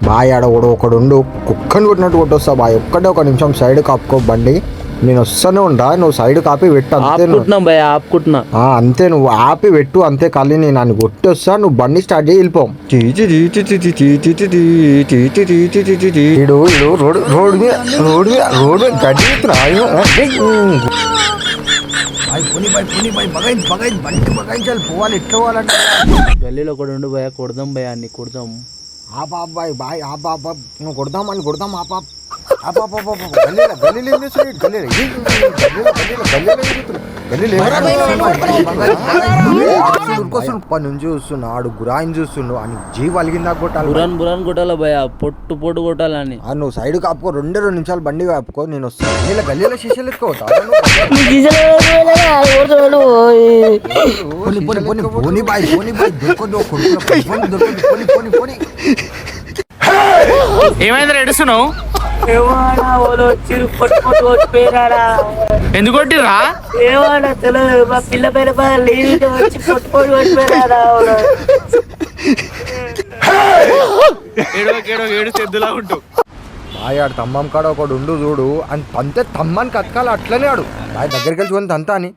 Bye ఆడ కూడా ఒకడు కుక్కని కొట్టినట్టు కొట్టొస్తా బాయ్. ఒక్కటే ఒక నిమిషం సైడ్ కాపుకో బండి, నేను వస్తానే ఉంటా. నువ్వు సైడ్ కాపి పెట్టు అంతే. ఆపుకుంటున్నా అంతే, నువ్వు ఆపి పెట్టు అంతే. కళ్ళీ నేను నన్ను కొట్టి వస్తా, నువ్వు బండి స్టార్ట్ చేయి వెళ్ళిపోం. రోడ్ గడ్డి పోవాలి. ఎట్లా పోవాలంటే గల్లీలో ఒకడు ఉండు భయ, కొడదాం భయ, అన్ని కొడదాం. ఆ బాబ్ బాయ్ బాయ్ ఆ బాబ్ నువ్వు కొడదాం ఆ పాప నుంచి చూస్తున్నా ఆడు గురాయిని చూస్తుండు అని జీవ అలిగిందా కొట్టాలి. బురాన్ కొట్టాల భయ, పొట్టు కొట్టాలని. నువ్వు సైడ్ కాపుకో, 2 నిమిషాలు బండి కాపుకో, నేను వస్తాను. గల్లీలో శిష్యులు ఎత్తుకోవతా ఏమైంది ఎడుస్తున్నావు? ఎందుకు కొట్టిరా? మా పిల్ల పైన వచ్చి పొట్టుపోటు కొట్టిపోయారా. ఏడు చెద్దులా ఉంటావు. బాయ్ ఆడు తమ్మం కాడ ఒకడు ఉండు చూడు అని తంతే తమ్మని కతకాలి. అట్లనే ఆడు బాయ్ దగ్గరికి వెళ్ళి చూని తంతా అని